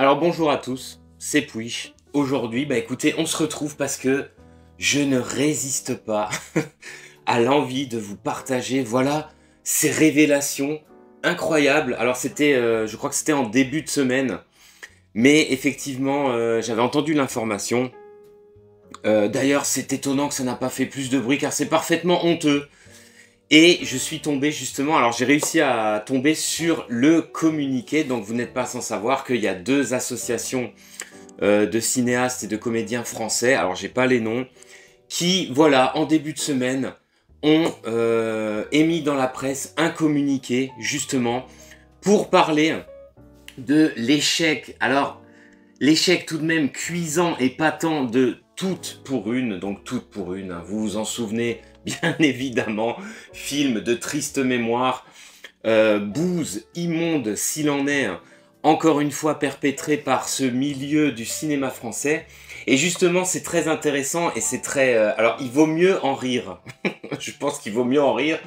Alors bonjour à tous, c'est Pouiche. Aujourd'hui, écoutez, on se retrouve parce que je ne résiste pas à l'envie de vous partager, voilà, ces révélations incroyables. Alors c'était, je crois que c'était en début de semaine, mais effectivement, j'avais entendu l'information. D'ailleurs, c'est étonnant que ça n'a pas fait plus de bruit car c'est parfaitement honteux. Et je suis tombé justement, alors j'ai réussi à tomber sur le communiqué, donc vous n'êtes pas sans savoir qu'il y a deux associations de cinéastes et de comédiens français, alors j'ai pas les noms, qui, voilà, en début de semaine, ont émis dans la presse un communiqué, justement, pour parler de l'échec. Alors, l'échec tout de même cuisant et patent de Toutes pour une, donc Toutes pour une, hein, vous vous en souvenez bien évidemment, film de triste mémoire, bouse immonde s'il en est, encore une fois perpétré par ce milieu du cinéma français. Et justement, c'est très intéressant et c'est très... alors, il vaut mieux en rire. Je pense qu'il vaut mieux en rire.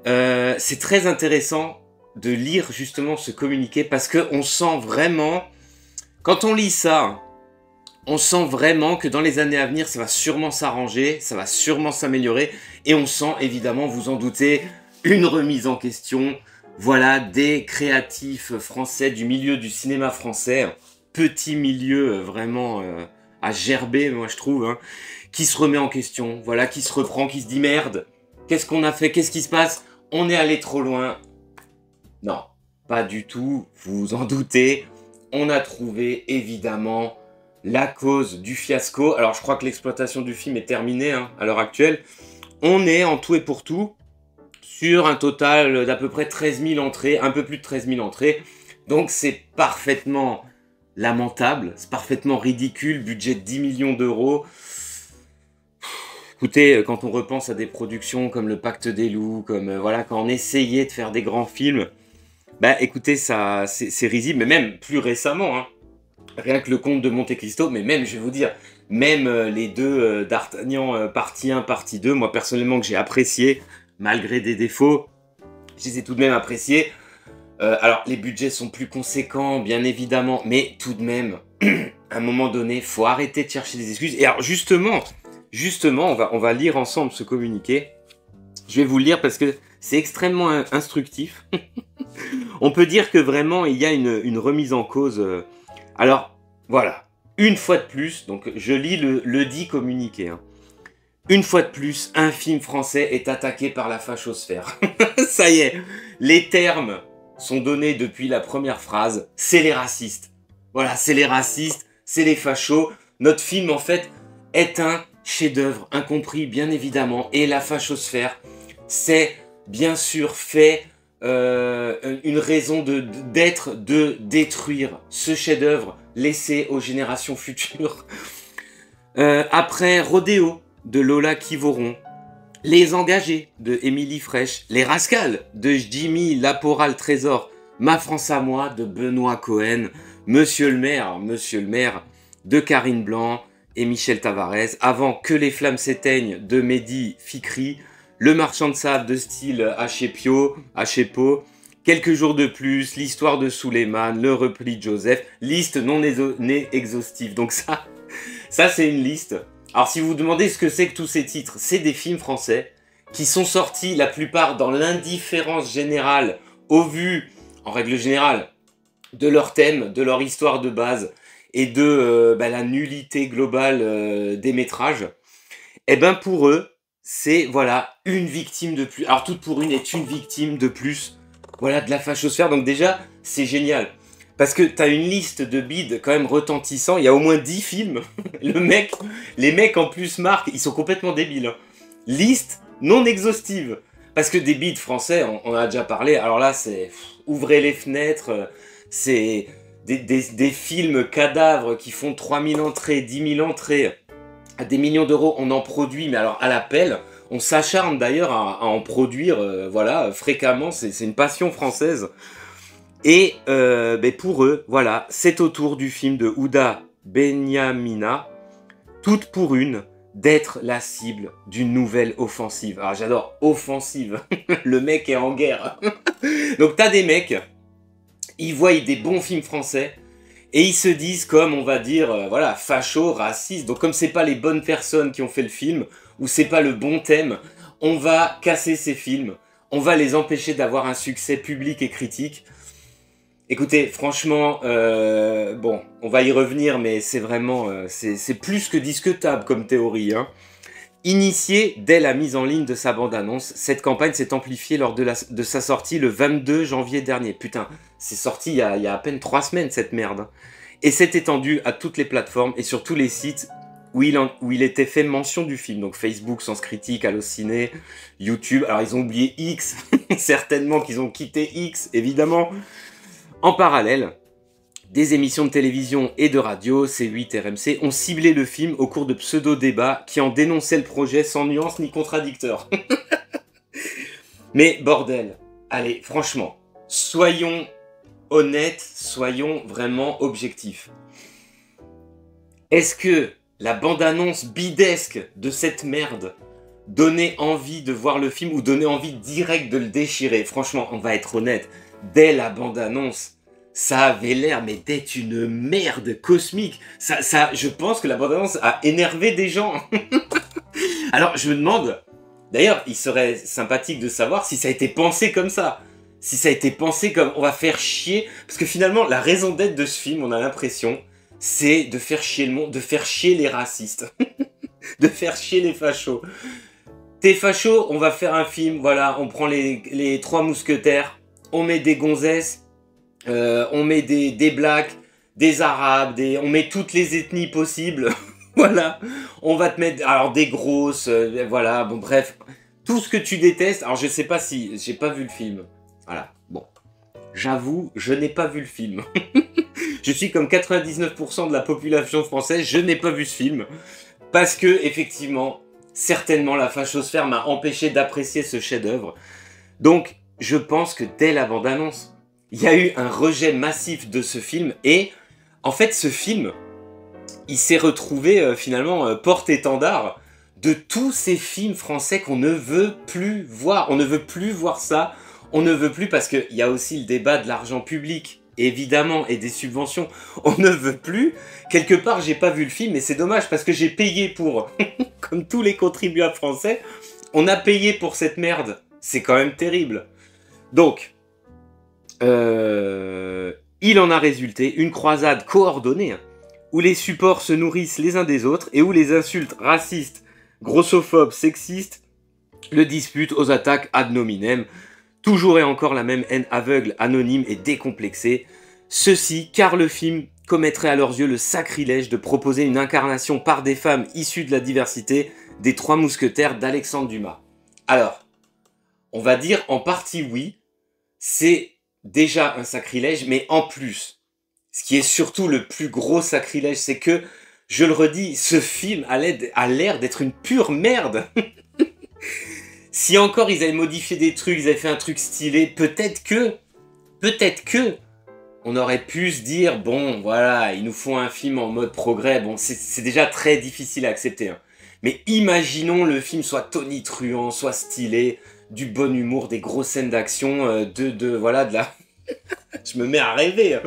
C'est très intéressant de lire justement ce communiqué parce qu'on sent vraiment... Quand on lit ça, on sent vraiment que dans les années à venir, ça va sûrement s'arranger, ça va sûrement s'améliorer. Et on sent évidemment, vous en doutez, une remise en question, voilà, des créatifs français, du milieu du cinéma français, petit milieu vraiment à gerber, moi je trouve, hein, qui se remet en question, voilà, qui se reprend, qui se dit merde, qu'est-ce qu'on a fait, qu'est-ce qui se passe, on est allé trop loin. Non, pas du tout, vous vous en doutez, on a trouvé évidemment la cause du fiasco. Alors je crois que l'exploitation du film est terminée hein, à l'heure actuelle. On est en tout et pour tout sur un total d'à peu près 13 000 entrées, un peu plus de 13 000 entrées. Donc c'est parfaitement lamentable, c'est parfaitement ridicule, budget de 10 millions d'euros. Écoutez, quand on repense à des productions comme Le Pacte des Loups, comme voilà, quand on essayait de faire des grands films, écoutez, ça c'est risible, mais même plus récemment, hein. Rien que le Comte de Monte-Cristo, mais même, je vais vous dire, même les deux d'Artagnan partie 1, partie 2, moi personnellement que j'ai apprécié, malgré des défauts, je les ai tout de même appréciés. Alors, les budgets sont plus conséquents, bien évidemment, mais tout de même, à un moment donné, faut arrêter de chercher des excuses. Et alors, justement, on va lire ensemble ce communiqué. Je vais vous le lire parce que c'est extrêmement instructif. On peut dire que vraiment, il y a une remise en cause... Alors, voilà, une fois de plus, donc je lis le dit communiqué. Hein. Une fois de plus, un film français est attaqué par la fachosphère. Ça y est, les termes sont donnés depuis la première phrase. C'est les racistes. Voilà, c'est les racistes, c'est les fachos. Notre film, en fait, est un chef-d'œuvre incompris, bien évidemment. Et la fachosphère, c'est bien sûr fait... une raison d'être, de détruire ce chef-d'œuvre laissé aux générations futures. Après Rodéo de Lola Kivoron, Les Engagés de Émilie Frêche, Les Rascals de Jimmy Laporal Trésor, Ma France à moi de Benoît Cohen, Monsieur le maire de Karine Blanc et Michel Tavares, avant Que les flammes s'éteignent de Mehdi Fikri, Le marchand de sable de style Hachepio, Quelques jours de plus, L'histoire de Suleiman, Le repli de Joseph, liste non exhaustive. Donc ça c'est une liste. Alors si vous vous demandez ce que c'est que tous ces titres, c'est des films français qui sont sortis la plupart dans l'indifférence générale au vu, en règle générale, de leur thème, de leur histoire de base et de la nullité globale des métrages. Et pour eux, c'est, voilà, une victime de plus. Alors, Toutes pour une est une victime de plus, voilà, de la fachosphère. Donc déjà, c'est génial. Parce que t'as une liste de bides quand même retentissant. Il y a au moins 10 films. Les mecs en plus marquent, ils sont complètement débiles. Hein. Liste non exhaustive. Parce que des bides français, on en a déjà parlé. Alors là, c'est... ouvrez les fenêtres. C'est des films cadavres qui font 3000 entrées, 10 000 entrées. À des millions d'euros, on en produit, mais alors à la pelle. On s'acharne d'ailleurs à en produire, voilà, fréquemment. C'est une passion française. Et pour eux, voilà, c'est au tour du film de Houda Benyamina, Toutes pour une, d'être la cible d'une nouvelle offensive. Alors j'adore, offensive. Le mec est en guerre. Donc t'as des mecs, ils voient des bons films français, Et ils se disent comme, on va dire, voilà, facho, raciste. Donc comme c'est pas les bonnes personnes qui ont fait le film, ou c'est pas le bon thème, on va casser ces films. On va les empêcher d'avoir un succès public et critique. Écoutez, franchement, bon, on va y revenir, mais c'est vraiment, c'est plus que discutable comme théorie, hein. Initiée dès la mise en ligne de sa bande-annonce, cette campagne s'est amplifiée lors de sa sortie le 22 janvier dernier. Putain, c'est sorti il y a à peine 3 semaines cette merde. Et s'est étendue à toutes les plateformes et sur tous les sites où il était fait mention du film. Donc Facebook, Sens Critique, Allociné, YouTube. Alors ils ont oublié X, certainement qu'ils ont quitté X, évidemment. En parallèle, des émissions de télévision et de radio, C8, RMC, ont ciblé le film au cours de pseudo-débats qui en dénonçaient le projet sans nuance ni contradicteur. Mais bordel, allez, franchement, soyons honnêtes, soyons vraiment objectifs. Est-ce que la bande-annonce bidesque de cette merde donnait envie de voir le film ou donnait envie direct de le déchirer? Franchement, on va être honnête, dès la bande-annonce, ça avait l'air, mais d'être une merde cosmique. Je pense que la bande-annonce a énervé des gens. Alors, je me demande, d'ailleurs, il serait sympathique de savoir si ça a été pensé comme ça. Si ça a été pensé comme, on va faire chier. Parce que finalement, la raison d'être de ce film, on a l'impression, c'est de faire chier le monde, de faire chier les racistes. De faire chier les fachos. T'es facho, on va faire un film, voilà, on prend les trois mousquetaires, on met des gonzesses, on met des blacks, des arabes, on met toutes les ethnies possibles. Voilà, on va te mettre alors des grosses, voilà, bon bref, tout ce que tu détestes. Alors je sais pas si j'ai pas vu le film. Voilà, bon, j'avoue, je n'ai pas vu le film. Je suis comme 99% de la population française, je n'ai pas vu ce film parce que effectivement, certainement la fachosphère m'a empêché d'apprécier ce chef-d'œuvre. Donc, je pense que dès la bande-annonce, il y a eu un rejet massif de ce film et en fait ce film, il s'est retrouvé finalement porte-étendard de tous ces films français qu'on ne veut plus voir. On ne veut plus voir ça, on ne veut plus parce qu'il y a aussi le débat de l'argent public, évidemment, et des subventions. On ne veut plus. Quelque part, j'ai pas vu le film et c'est dommage parce que j'ai payé pour, comme tous les contribuables français, on a payé pour cette merde. C'est quand même terrible. Donc, il en a résulté une croisade coordonnée où les supports se nourrissent les uns des autres et où les insultes racistes, grossophobes, sexistes le disputent aux attaques ad nominem. Toujours et encore la même haine aveugle, anonyme et décomplexée. Ceci car le film commettrait à leurs yeux le sacrilège de proposer une incarnation par des femmes issues de la diversité des trois mousquetaires d'Alexandre Dumas. Alors, on va dire en partie oui, c'est déjà un sacrilège, mais en plus, ce qui est surtout le plus gros sacrilège, c'est que, je le redis, ce film a l'air d'être une pure merde. Si encore ils avaient modifié des trucs, ils avaient fait un truc stylé, peut-être que, on aurait pu se dire, bon, voilà, ils nous font un film en mode progrès, bon, c'est déjà très difficile à accepter, hein. Mais imaginons le film soit tonitruant, soit stylé, du bon humour, des grosses scènes d'action, voilà, de la... Je me mets à rêver, hein.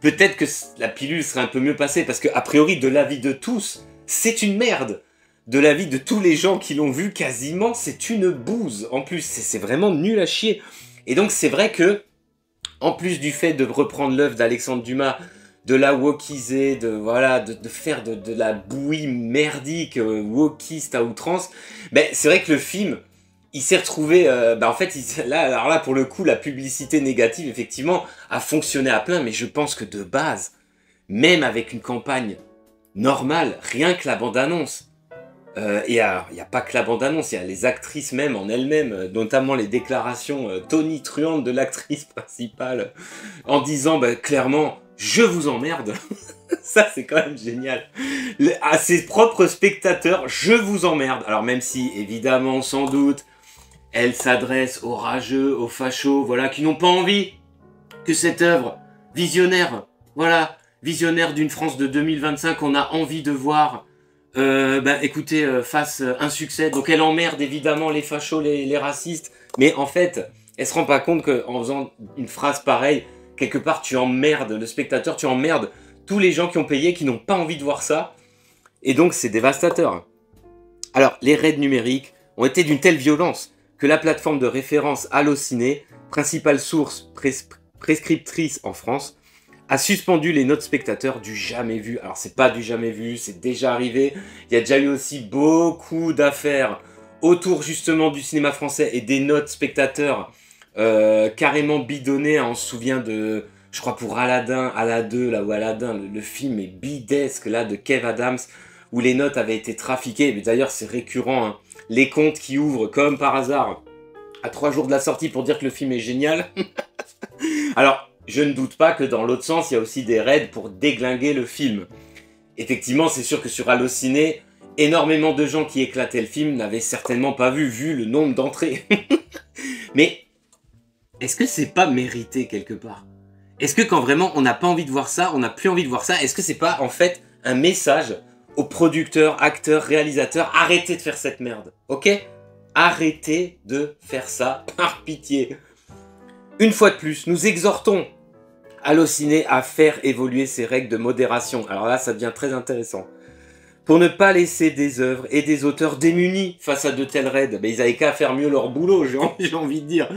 Peut-être que la pilule serait un peu mieux passée, parce que, a priori, de l'avis de tous, c'est une merde. De l'avis de tous les gens qui l'ont vu, quasiment, c'est une bouse. En plus, c'est vraiment nul à chier. Et donc, c'est vrai que, en plus du fait de reprendre l'œuvre d'Alexandre Dumas, de la wokiser, de faire de la bouillie merdique, wokiste à outrance, ben, c'est vrai que le film, il s'est retrouvé, en fait, alors là, pour le coup, la publicité négative, effectivement, a fonctionné à plein, mais je pense que de base, même avec une campagne normale, rien que la bande-annonce, et il n'y a pas que la bande-annonce, il y a les actrices même en elles-mêmes, notamment les déclarations tonitruantes de l'actrice principale, en disant clairement « Je vous emmerde ». Ça, c'est quand même génial. À ses propres spectateurs, « Je vous emmerde ». Alors même si, évidemment, sans doute, elle s'adresse aux rageux, aux fachos, voilà, qui n'ont pas envie que cette œuvre visionnaire, voilà, visionnaire d'une France de 2025, on a envie de voir, écoutez, fasse un succès. Donc elle emmerde évidemment les fachos, les racistes, mais en fait, elle se rend pas compte qu'en faisant une phrase pareille, quelque part tu emmerdes le spectateur, tu emmerdes tous les gens qui ont payé, qui n'ont pas envie de voir ça. Et donc, c'est dévastateur. Alors, les raids numériques ont été d'une telle violence que la plateforme de référence Allociné, principale source prescriptrice en France, a suspendu les notes spectateurs du jamais vu. Alors, c'est pas du jamais vu, c'est déjà arrivé. Il y a déjà eu aussi beaucoup d'affaires autour justement du cinéma français et des notes spectateurs carrément bidonnées. On se souvient de, je crois pour Aladdin, là où Aladdin, le film est bidesque là de Kev Adams, où les notes avaient été trafiquées. Mais d'ailleurs, c'est récurrent, hein. Les comptes qui ouvrent comme par hasard à 3 jours de la sortie pour dire que le film est génial. Alors, je ne doute pas que dans l'autre sens, il y a aussi des raids pour déglinguer le film. Effectivement, c'est sûr que sur Allociné, énormément de gens qui éclataient le film n'avaient certainement pas vu le nombre d'entrées. Mais est-ce que c'est pas mérité quelque part? Est-ce que quand vraiment on n'a pas envie de voir ça, on n'a plus envie de voir ça, est-ce que c'est pas en fait un message aux producteurs, acteurs, réalisateurs, arrêtez de faire cette merde, ok? Arrêtez de faire ça, par pitié. Une fois de plus, nous exhortons Allociné à faire évoluer ses règles de modération. Alors là, ça devient très intéressant. Pour ne pas laisser des œuvres et des auteurs démunis face à de telles raids, ben, ils avaient qu'à faire mieux leur boulot, j'ai envie de dire.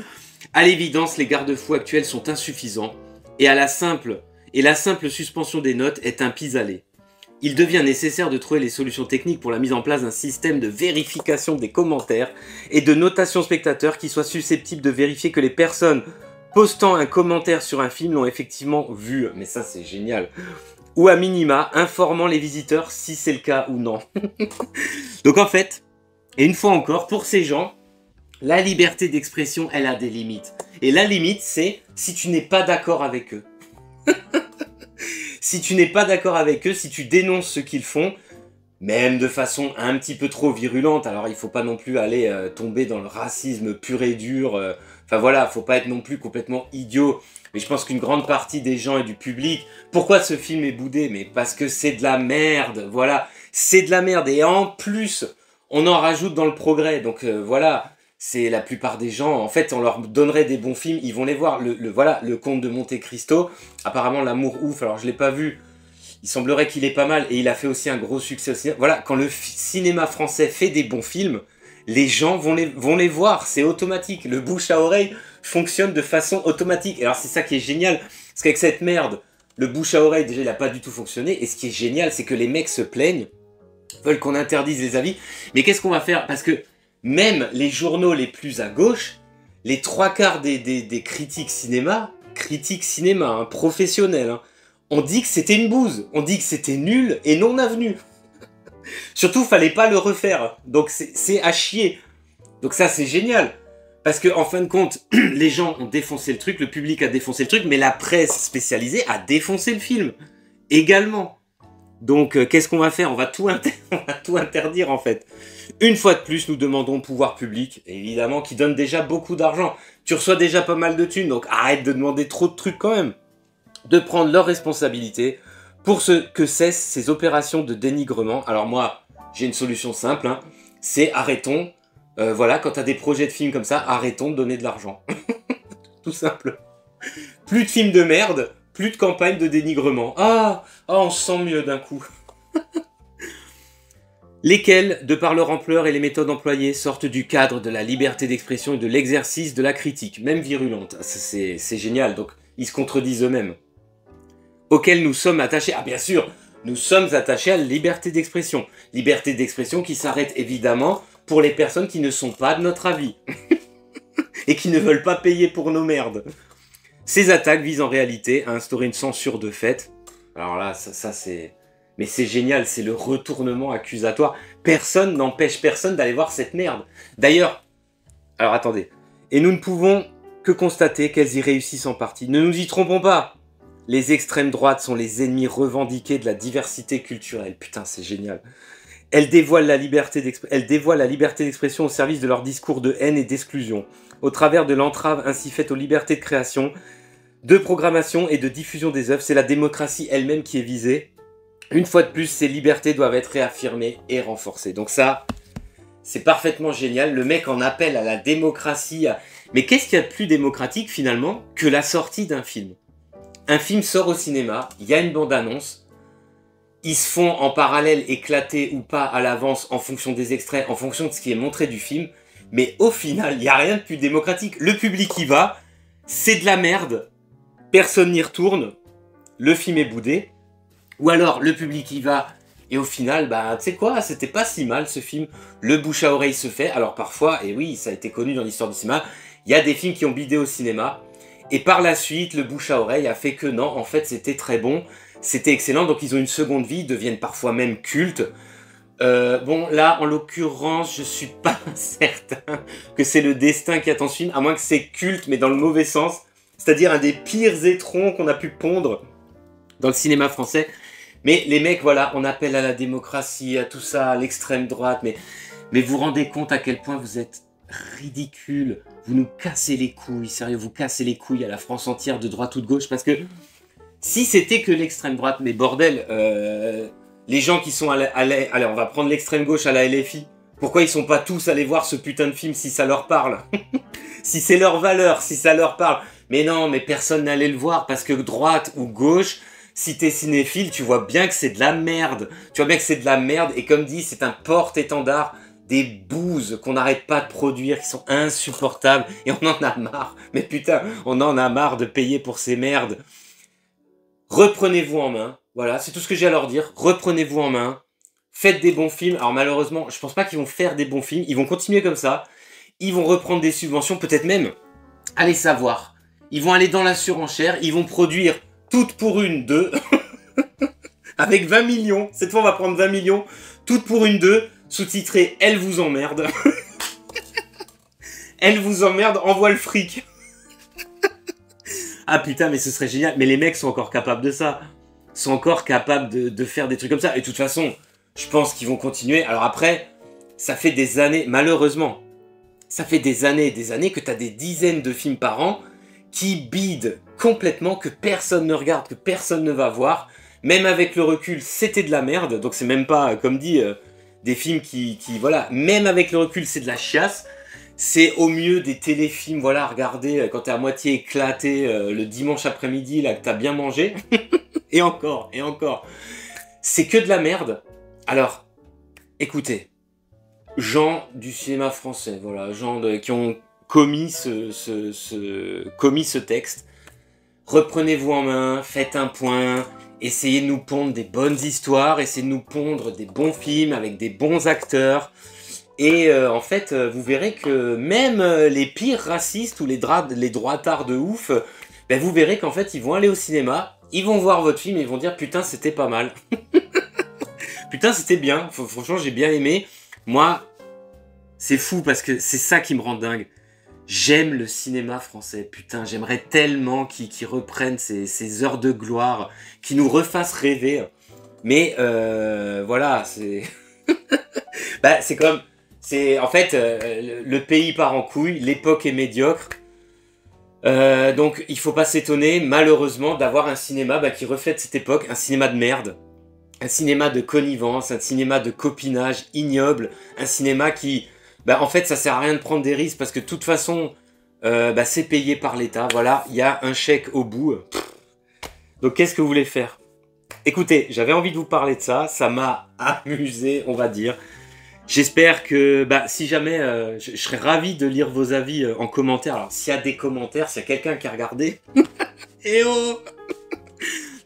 À l'évidence, les garde-fous actuels sont insuffisants et la simple suspension des notes est un pis-aller. Il devient nécessaire de trouver les solutions techniques pour la mise en place d'un système de vérification des commentaires et de notation spectateur qui soit susceptible de vérifier que les personnes postant un commentaire sur un film l'ont effectivement vu. Mais ça, c'est génial. Ou à minima, informant les visiteurs si c'est le cas ou non. Donc en fait, et une fois encore, pour ces gens, la liberté d'expression, elle a des limites. Et la limite, c'est si tu n'es pas d'accord avec eux. Si tu n'es pas d'accord avec eux, si tu dénonces ce qu'ils font, même de façon un petit peu trop virulente, alors il faut pas non plus aller tomber dans le racisme pur et dur, enfin voilà, faut pas être non plus complètement idiot, mais je pense qu'une grande partie des gens et du public, pourquoi ce film est boudé? Mais parce que c'est de la merde, voilà, c'est de la merde, et en plus, on en rajoute dans le progrès, donc voilà, c'est la plupart des gens, en fait, on leur donnerait des bons films, ils vont les voir, voilà, le Comte de Monte Cristo, apparemment L'amour ouf, alors je l'ai pas vu, il semblerait qu'il est pas mal, et il a fait aussi un gros succès au cinéma. Voilà, quand le cinéma français fait des bons films, les gens vont les voir, c'est automatique. Le bouche à oreille fonctionne de façon automatique. Et alors c'est ça qui est génial, parce qu'avec cette merde, le bouche à oreille, déjà, il n'a pas du tout fonctionné. Et ce qui est génial, c'est que les mecs se plaignent, veulent qu'on interdise les avis. Mais qu'est-ce qu'on va faire? Parce que même les journaux les plus à gauche, les 3/4 des critiques cinéma, hein, professionnels, hein, on dit que c'était une bouse, on dit que c'était nul et non avenu. Surtout, fallait pas le refaire, donc c'est à chier. Donc ça, c'est génial. Parce que en fin de compte, les gens ont défoncé le truc, le public a défoncé le truc, mais la presse spécialisée a défoncé le film également. Donc qu'est-ce qu'on va faire? On va tout interdire en fait. Une fois de plus, nous demandons au pouvoir public, évidemment, qui donne déjà beaucoup d'argent. Tu reçois déjà pas mal de thunes, donc arrête de demander trop de trucs quand même. De prendre leurs responsabilités pour que cessent ces opérations de dénigrement. Alors moi, j'ai une solution simple, hein, c'est arrêtons, voilà, quand tu as des projets de films comme ça, arrêtons de donner de l'argent. Tout simple. Plus de films de merde, plus de campagnes de dénigrement. Ah, on se sent mieux d'un coup. Lesquels, de par leur ampleur et les méthodes employées, sortent du cadre de la liberté d'expression et de l'exercice de la critique, même virulente. C'est génial, donc ils se contredisent eux-mêmes. Auxquels nous sommes attachés. Ah bien sûr, nous sommes attachés à la liberté d'expression. Liberté d'expression qui s'arrête évidemment pour les personnes qui ne sont pas de notre avis. Et qui ne veulent pas payer pour nos merdes. Ces attaques visent en réalité à instaurer une censure de fait. Alors là, ça c'est... Mais c'est génial, c'est le retournement accusatoire. Personne n'empêche personne d'aller voir cette merde. D'ailleurs, alors attendez. Et nous ne pouvons que constater qu'elles y réussissent en partie. Ne nous y trompons pas. Les extrêmes droites sont les ennemis revendiqués de la diversité culturelle. Putain, c'est génial. Elles dévoilent la liberté d'expression au service de leur discours de haine et d'exclusion, au travers de l'entrave ainsi faite aux libertés de création, de programmation et de diffusion des œuvres. C'est la démocratie elle-même qui est visée. Une fois de plus, ces libertés doivent être réaffirmées et renforcées. Donc ça, c'est parfaitement génial. Le mec en appelle à la démocratie. Mais qu'est-ce qu'il y a de plus démocratique finalement que la sortie d'un film ? Un film sort au cinéma, il y a une bande-annonce, ils se font en parallèle éclater ou pas à l'avance en fonction des extraits, en fonction de ce qui est montré du film, mais au final, il n'y a rien de plus démocratique. Le public y va, c'est de la merde, personne n'y retourne, le film est boudé, ou alors le public y va, et au final, bah, tu sais quoi, c'était pas si mal ce film, le bouche à oreille se fait, alors parfois, et oui, ça a été connu dans l'histoire du cinéma, il y a des films qui ont bidé au cinéma, et par la suite, le bouche à oreille a fait que non, en fait, c'était très bon, c'était excellent, donc ils ont une seconde vie, ils deviennent parfois même cultes. Bon, là, en l'occurrence, je suis pas certain que c'est le destin qui attend ce film, à moins que c'est culte, mais dans le mauvais sens, c'est-à-dire un des pires étrons qu'on a pu pondre dans le cinéma français. Mais les mecs, voilà, on appelle à la démocratie, à tout ça, à l'extrême droite, mais vous vous rendez compte à quel point vous êtes ridicule, vous nous cassez les couilles, sérieux, vous cassez les couilles à la France entière, de droite ou de gauche, parce que si c'était que l'extrême droite, mais bordel, les gens qui sont allez, on va prendre l'extrême gauche à la LFI, pourquoi ils sont pas tous allés voir ce putain de film si ça leur parle? Si c'est leur valeur, si ça leur parle. Mais non, mais personne n'allait le voir, parce que droite ou gauche, si t'es cinéphile, tu vois bien que c'est de la merde. Tu vois bien que c'est de la merde, et comme dit, c'est un porte-étendard des bouses qu'on n'arrête pas de produire, qui sont insupportables, et on en a marre. Mais putain, on en a marre de payer pour ces merdes. Reprenez-vous en main. Voilà, c'est tout ce que j'ai à leur dire. Reprenez-vous en main. Faites des bons films. Alors malheureusement, je pense pas qu'ils vont faire des bons films. Ils vont continuer comme ça. Ils vont reprendre des subventions, peut-être même. Allez savoir. Ils vont aller dans la surenchère. Ils vont produire toutes pour une 2. Avec 20 millions. Cette fois, on va prendre 20 millions. Toutes pour une 2. Sous-titré « Elle vous emmerde ». Elle vous emmerde, envoie le fric. Ah putain, mais ce serait génial. Mais les mecs sont encore capables de ça. Sont encore capables de faire des trucs comme ça. Et de toute façon, je pense qu'ils vont continuer. Alors après, ça fait des années, malheureusement, ça fait des années que t'as des dizaines de films par an qui bident complètement, que personne ne regarde, que personne ne va voir. Même avec le recul, c'était de la merde. Donc c'est même pas, comme dit, des films qui... Voilà, même avec le recul, c'est de la chiasse. C'est au mieux des téléfilms, voilà, regardez quand t'es à moitié éclaté le dimanche après-midi, là, que t'as bien mangé. Et encore, et encore. C'est que de la merde. Alors, écoutez, gens du cinéma français, voilà, gens qui ont commis commis ce texte, reprenez-vous en main, faites un point, essayez de nous pondre des bonnes histoires, essayez de nous pondre des bons films avec des bons acteurs. Et en fait, vous verrez que même les pires racistes ou les droitards de ouf, ben vous verrez qu'en fait, ils vont aller au cinéma, ils vont voir votre film et ils vont dire « Putain, c'était pas mal. » Putain, c'était bien. Franchement, j'ai bien aimé. Moi, c'est fou parce que c'est ça qui me rend dingue. J'aime le cinéma français. Putain, j'aimerais tellement qu'ils reprennent ces heures de gloire, qu'ils nous refassent rêver. Mais voilà, c'est... bah, c'est comme... En fait, le pays part en couille, l'époque est médiocre. Donc, il faut pas s'étonner, malheureusement, d'avoir un cinéma qui reflète cette époque, un cinéma de merde. Un cinéma de connivence, un cinéma de copinage ignoble, un cinéma qui... en fait, ça sert à rien de prendre des risques, parce que de toute façon, c'est payé par l'État. Voilà, il y a un chèque au bout. Donc, qu'est-ce que vous voulez faire? Écoutez, j'avais envie de vous parler de ça, ça m'a amusé, on va dire. J'espère que, si jamais, je serais ravi de lire vos avis en commentaire. Alors, s'il y a des commentaires, s'il y a quelqu'un qui a regardé... Eh oh.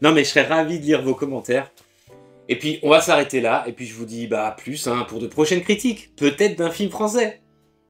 Non, mais je serais ravi de lire vos commentaires. Et puis, on va s'arrêter là. Et puis, je vous dis, à plus pour de prochaines critiques. Peut-être d'un film français.